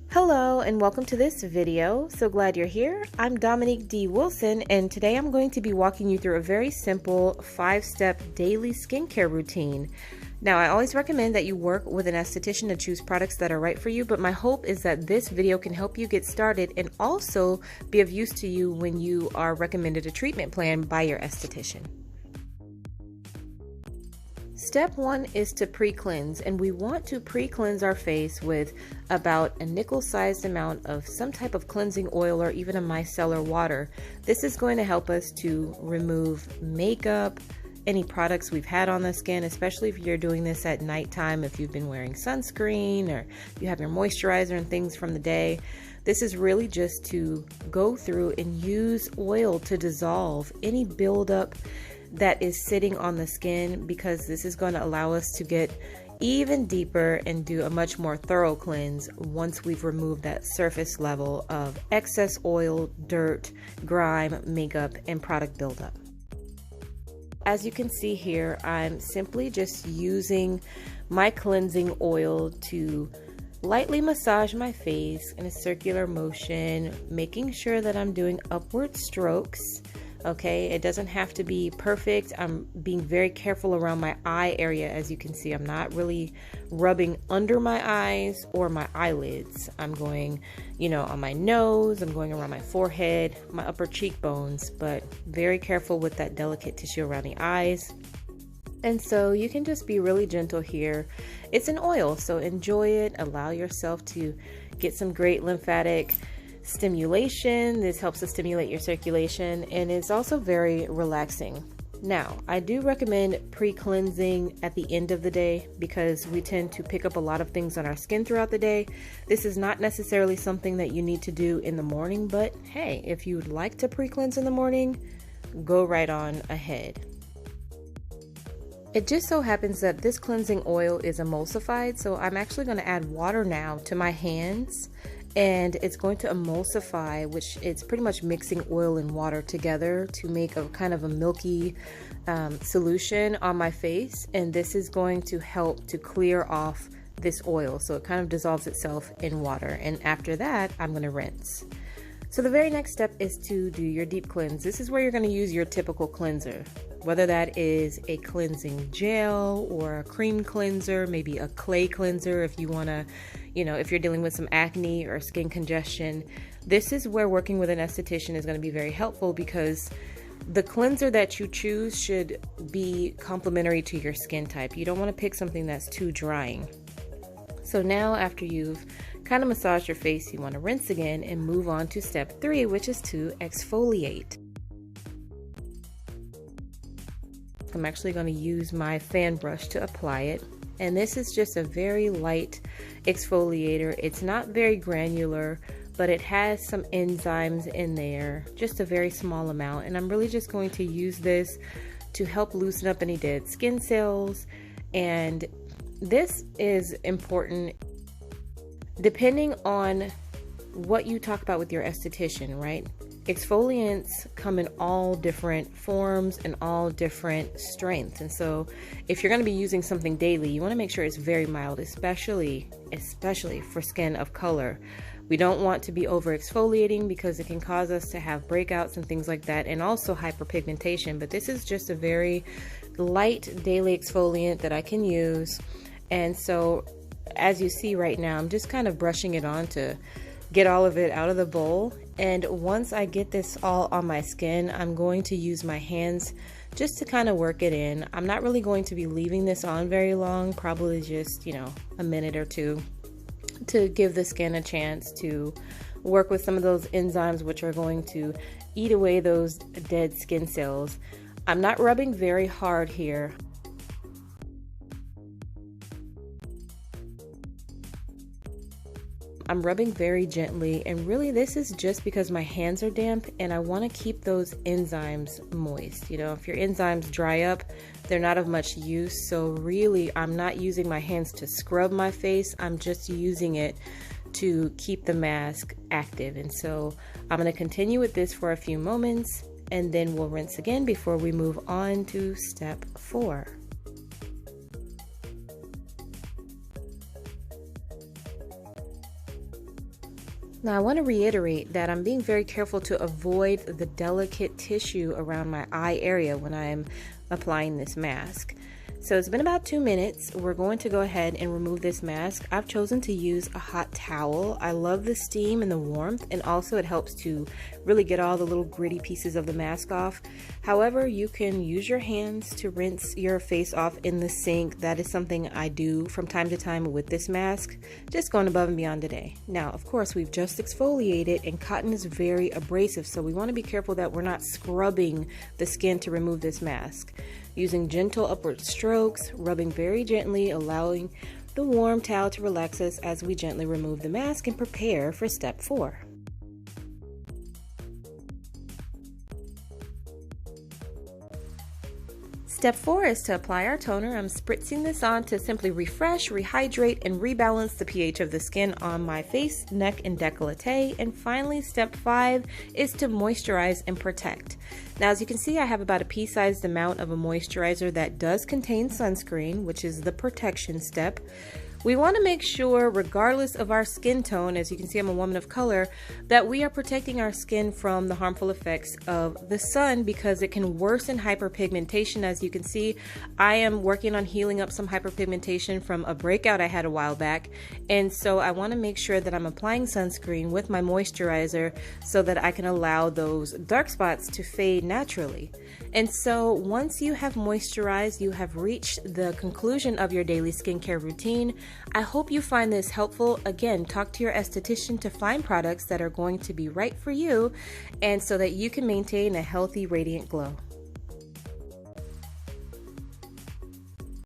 Hello and welcome to this video. So glad you're here. I'm Dominique D. Wilson and today I'm going to be walking you through a very simple 5-step daily skincare routine. Now, I always recommend that you work with an esthetician to choose products that are right for you, but my hope is that this video can help you get started and also be of use to you when you are recommended a treatment plan by your esthetician. Step 1 is to pre-cleanse, and we want to pre-cleanse our face with about a nickel-sized amount of some type of cleansing oil or even a micellar water. This is going to help us to remove makeup, any products we've had on the skin, especially if you're doing this at nighttime, if you've been wearing sunscreen or you have your moisturizer and things from the day. This is really just to go through and use oil to dissolve any buildup that is sitting on the skin, because this is going to allow us to get even deeper and do a much more thorough cleanse once we've removed that surface level of excess oil, dirt, grime, makeup, and product buildup. As you can see here, I'm simply just using my cleansing oil to lightly massage my face in a circular motion, making sure that I'm doing upward strokes. Okay, it doesn't have to be perfect. I'm being very careful around my eye area. As you can see, I'm not really rubbing under my eyes or my eyelids. I'm going, on my nose, I'm going around my forehead, my upper cheekbones, but very careful with that delicate tissue around the eyes. And so you can just be really gentle here. It's an oil, so enjoy it. Allow yourself to get some great lymphatic stimulation. This helps to stimulate your circulation, and it's also very relaxing. Now, I do recommend pre-cleansing at the end of the day because we tend to pick up a lot of things on our skin throughout the day. This is not necessarily something that you need to do in the morning, but hey, if you'd like to pre-cleanse in the morning, go right on ahead. It just so happens that this cleansing oil is emulsified, so I'm actually going to add water now to my hands, and it's going to emulsify, which it's pretty much mixing oil and water together to make a kind of a milky solution on my face. And this is going to help to clear off this oil, so it kind of dissolves itself in water. And after that, I'm going to rinse. So the very next step is to do your deep cleanse. This is where you're going to use your typical cleanser, whether that is a cleansing gel or a cream cleanser, maybe a clay cleanser if you want to, if you're dealing with some acne or skin congestion. This is where working with an esthetician is going to be very helpful, because the cleanser that you choose should be complementary to your skin type. You don't want to pick something that's too drying. So now, after you've kind of massaged your face, you want to rinse again and move on to step 3, which is to exfoliate. I'm actually going to use my fan brush to apply it, and this is just a very light exfoliator. It's not very granular, but it has some enzymes in there, just a very small amount, and I'm really just going to use this to help loosen up any dead skin cells. And this is important depending on what you talk about with your esthetician, right? Exfoliants come in all different forms and all different strengths. And so if you're going to be using something daily, you want to make sure it's very mild, especially for skin of color. We don't want to be over exfoliating because it can cause us to have breakouts and things like that, and also hyperpigmentation. But this is just a very light daily exfoliant that I can use. And so as you see right now, I'm just kind of brushing it on to get all of it out of the bowl. And once I get this all on my skin, I'm going to use my hands just to kind of work it in. I'm not really going to be leaving this on very long, probably just, a minute or two, to give the skin a chance to work with some of those enzymes which are going to eat away those dead skin cells. I'm not rubbing very hard here. I'm rubbing very gently, and really this is just because my hands are damp and I want to keep those enzymes moist. If your enzymes dry up, they're not of much use. So really, I'm not using my hands to scrub my face. I'm just using it to keep the mask active. And so I'm going to continue with this for a few moments, and then we'll rinse again before we move on to step 4. Now I want to reiterate that I'm being very careful to avoid the delicate tissue around my eye area when I am applying this mask. So it's been about 2 minutes. We're going to go ahead and remove this mask. I've chosen to use a hot towel. I love the steam and the warmth, and also it helps to really get all the little gritty pieces of the mask off. However, you can use your hands to rinse your face off in the sink. That is something I do from time to time with this mask, just going above and beyond today. Now, of course, we've just exfoliated, and cotton is very abrasive, so we want to be careful that we're not scrubbing the skin to remove this mask. Using gentle upward strokes, rubbing very gently, allowing the warm towel to relax us as we gently remove the mask and prepare for step 4. Step 4 is to apply our toner. I'm spritzing this on to simply refresh, rehydrate, and rebalance the pH of the skin on my face, neck, and décolleté. And finally, step 5 is to moisturize and protect. Now, as you can see, I have about a pea-sized amount of a moisturizer that does contain sunscreen, which is the protection step. We want to make sure, regardless of our skin tone, as you can see I'm a woman of color, that we are protecting our skin from the harmful effects of the sun, because it can worsen hyperpigmentation. As you can see, I am working on healing up some hyperpigmentation from a breakout I had a while back, and so I want to make sure that I'm applying sunscreen with my moisturizer so that I can allow those dark spots to fade naturally. And so once you have moisturized, you have reached the conclusion of your daily skincare routine. I hope you find this helpful. Again, talk to your esthetician to find products that are going to be right for you, and so that you can maintain a healthy, radiant glow.